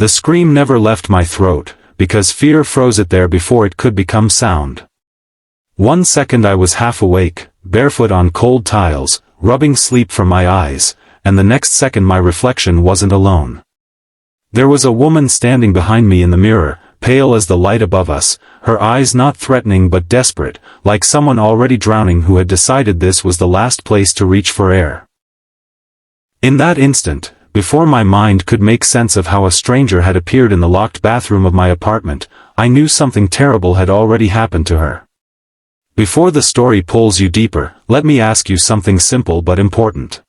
The scream never left my throat, because fear froze it there before it could become sound. 1 second I was half awake, barefoot on cold tiles, rubbing sleep from my eyes, and the next second my reflection wasn't alone. There was a woman standing behind me in the mirror, pale as the light above us, her eyes not threatening but desperate, like someone already drowning who had decided this was the last place to reach for air. In that instant, before my mind could make sense of how a stranger had appeared in the locked bathroom of my apartment, I knew something terrible had already happened to her. Before the story pulls you deeper, let me ask you something simple but important.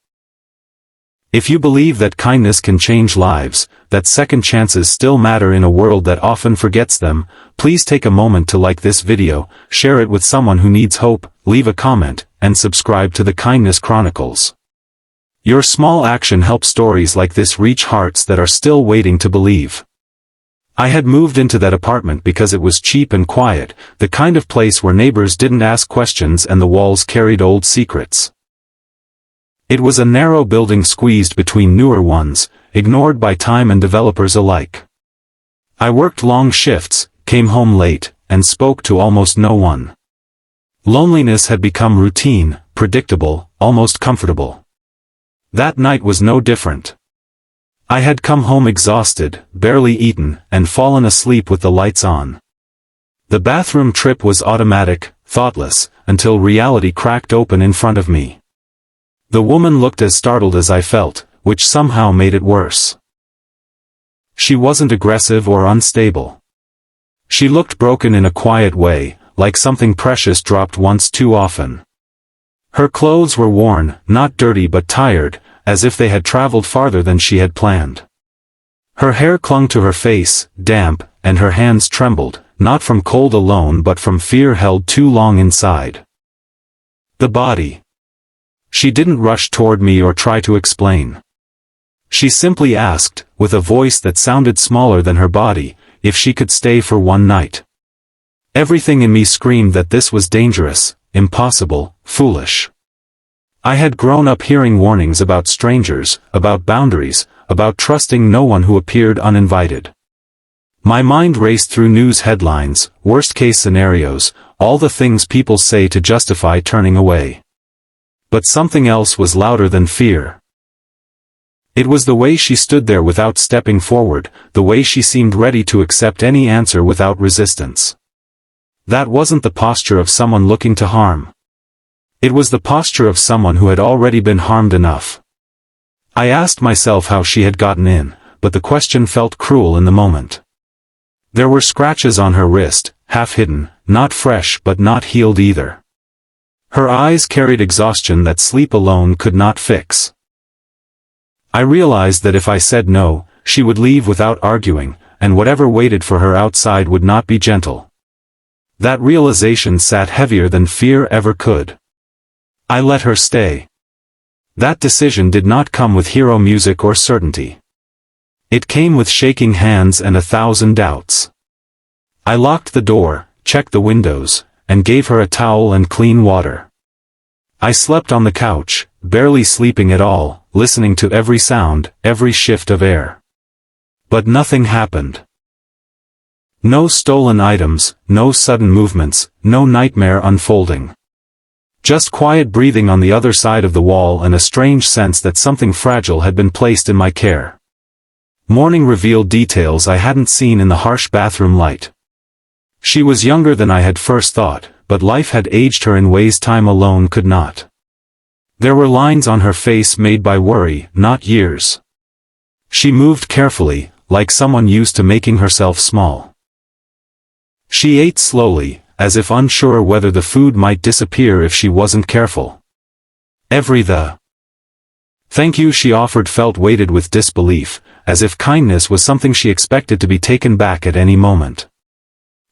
If you believe that kindness can change lives, that second chances still matter in a world that often forgets them, please take a moment to like this video, share it with someone who needs hope, leave a comment, and subscribe to the Kindness Chronicles. Your small action helps stories like this reach hearts that are still waiting to believe. I had moved into that apartment because it was cheap and quiet, the kind of place where neighbors didn't ask questions and the walls carried old secrets. It was a narrow building squeezed between newer ones, ignored by time and developers alike. I worked long shifts, came home late, and spoke to almost no one. Loneliness had become routine, predictable, almost comfortable. That night was no different. I had come home exhausted, barely eaten, and fallen asleep with the lights on. The bathroom trip was automatic, thoughtless, until reality cracked open in front of me. The woman looked as startled as I felt, which somehow made it worse. She wasn't aggressive or unstable. She looked broken in a quiet way, like something precious dropped once too often. Her clothes were worn, not dirty but tired, as if they had traveled farther than she had planned. Her hair clung to her face, damp, and her hands trembled, not from cold alone but from fear held too long inside. The body. She didn't rush toward me or try to explain. She simply asked, with a voice that sounded smaller than her body, if she could stay for one night. Everything in me screamed that this was dangerous, impossible, foolish. I had grown up hearing warnings about strangers, about boundaries, about trusting no one who appeared uninvited. My mind raced through news headlines, worst-case scenarios, all the things people say to justify turning away. But something else was louder than fear. It was the way she stood there without stepping forward, the way she seemed ready to accept any answer without resistance. That wasn't the posture of someone looking to harm. It was the posture of someone who had already been harmed enough. I asked myself how she had gotten in, but the question felt cruel in the moment. There were scratches on her wrist, half hidden, not fresh but not healed either. Her eyes carried exhaustion that sleep alone could not fix. I realized that if I said no, she would leave without arguing, and whatever waited for her outside would not be gentle. That realization sat heavier than fear ever could. I let her stay. That decision did not come with hero music or certainty. It came with shaking hands and 1,000 doubts. I locked the door, checked the windows, and gave her a towel and clean water. I slept on the couch, barely sleeping at all, listening to every sound, every shift of air. But nothing happened. No stolen items, no sudden movements, no nightmare unfolding. Just quiet breathing on the other side of the wall and a strange sense that something fragile had been placed in my care. Morning revealed details I hadn't seen in the harsh bathroom light. She was younger than I had first thought, but life had aged her in ways time alone could not. There were lines on her face made by worry, not years. She moved carefully, like someone used to making herself small. She ate slowly, as if unsure whether the food might disappear if she wasn't careful. Every thank you she offered felt weighted with disbelief, as if kindness was something she expected to be taken back at any moment.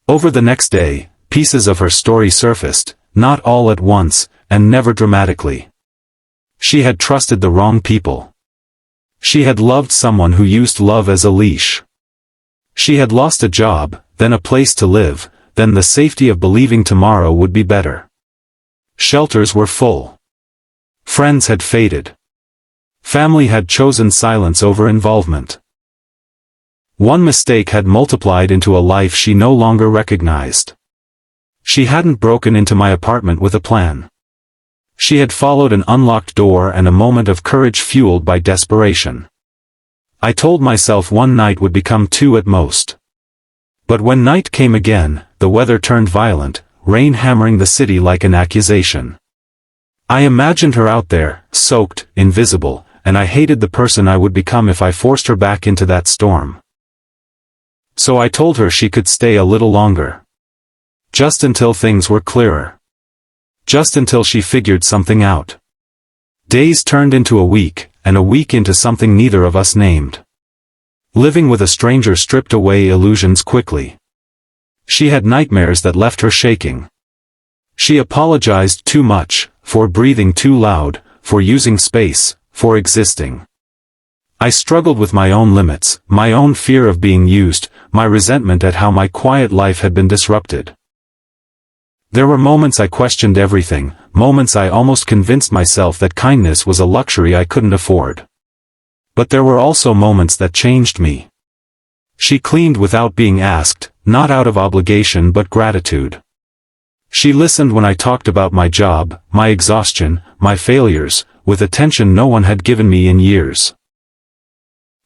Over the next day, pieces of her story surfaced, not all at once, and never dramatically. She had trusted the wrong people. She had loved someone who used love as a leash. She had lost a job, then a place to live, then the safety of believing tomorrow would be better. Shelters were full. Friends had faded. Family had chosen silence over involvement. One mistake had multiplied into a life she no longer recognized. She hadn't broken into my apartment with a plan. She had followed an unlocked door and a moment of courage fueled by desperation. I told myself one night would become two at most. But when night came again, the weather turned violent, rain hammering the city like an accusation. I imagined her out there, soaked, invisible, and I hated the person I would become if I forced her back into that storm. So I told her she could stay a little longer. Just until things were clearer. Just until she figured something out. Days turned into a week, and a week into something neither of us named. Living with a stranger stripped away illusions quickly. She had nightmares that left her shaking. She apologized too much, for breathing too loud, for using space, for existing. I struggled with my own limits, my own fear of being used, my resentment at how my quiet life had been disrupted. There were moments I questioned everything, moments I almost convinced myself that kindness was a luxury I couldn't afford. But there were also moments that changed me. She cleaned without being asked, not out of obligation but gratitude. She listened when I talked about my job, my exhaustion, my failures, with attention no one had given me in years.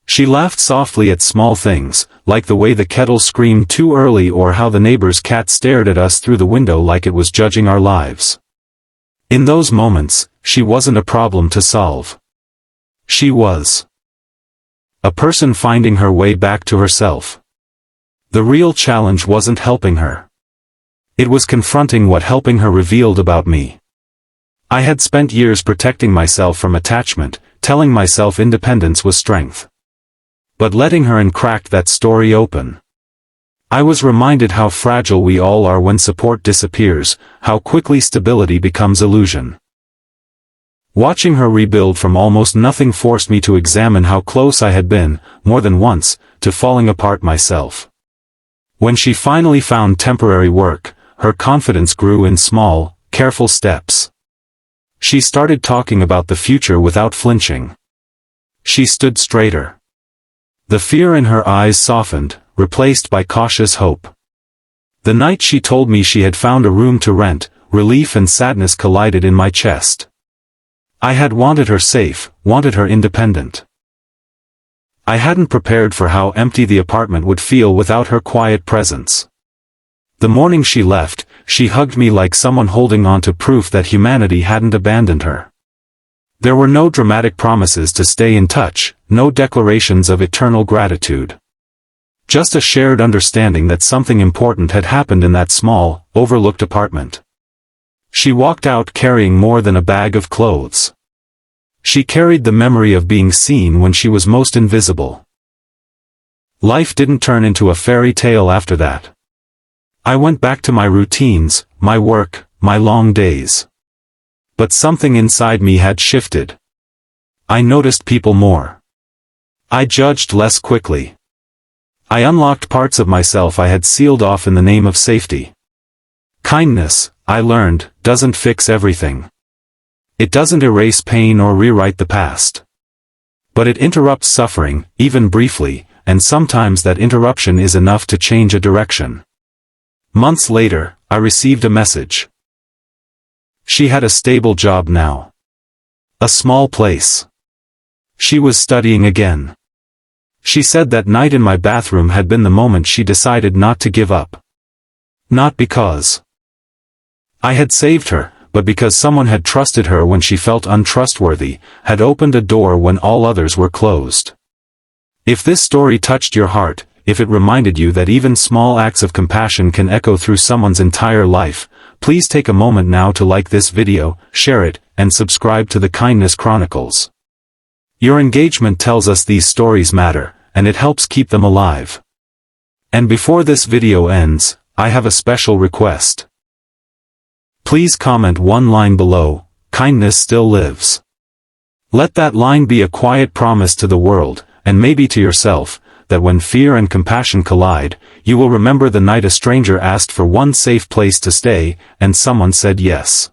She laughed softly at small things, like the way the kettle screamed too early or how the neighbor's cat stared at us through the window like it was judging our lives. In those moments, she wasn't a problem to solve. She was a person finding her way back to herself. The real challenge wasn't helping her. It was confronting what helping her revealed about me. I had spent years protecting myself from attachment, telling myself independence was strength. But letting her in cracked that story open. I was reminded how fragile we all are when support disappears, how quickly stability becomes illusion. Watching her rebuild from almost nothing forced me to examine how close I had been, more than once, to falling apart myself. When she finally found temporary work, her confidence grew in small, careful steps. She started talking about the future without flinching. She stood straighter. The fear in her eyes softened, replaced by cautious hope. The night she told me she had found a room to rent, relief and sadness collided in my chest. I had wanted her safe, wanted her independent. I hadn't prepared for how empty the apartment would feel without her quiet presence. The morning she left, she hugged me like someone holding on to proof that humanity hadn't abandoned her. There were no dramatic promises to stay in touch, no declarations of eternal gratitude. Just a shared understanding that something important had happened in that small, overlooked apartment. She walked out carrying more than a bag of clothes. She carried the memory of being seen when she was most invisible. Life didn't turn into a fairy tale after that. I went back to my routines, my work, my long days. But something inside me had shifted. I noticed people more. I judged less quickly. I unlocked parts of myself I had sealed off in the name of safety. Kindness, I learned, doesn't fix everything. It doesn't erase pain or rewrite the past. But it interrupts suffering, even briefly, and sometimes that interruption is enough to change a direction. Months later, I received a message. She had a stable job now. A small place. She was studying again. She said that night in my bathroom had been the moment she decided not to give up. Not because I had saved her, but because someone had trusted her when she felt untrustworthy, had opened a door when all others were closed. If this story touched your heart, if it reminded you that even small acts of compassion can echo through someone's entire life, please take a moment now to like this video, share it, and subscribe to the Kindness Chronicles. Your engagement tells us these stories matter, and it helps keep them alive. And before this video ends, I have a special request. Please comment one line below, kindness still lives. Let that line be a quiet promise to the world, and maybe to yourself, that when fear and compassion collide, you will remember the night a stranger asked for one safe place to stay, and someone said yes.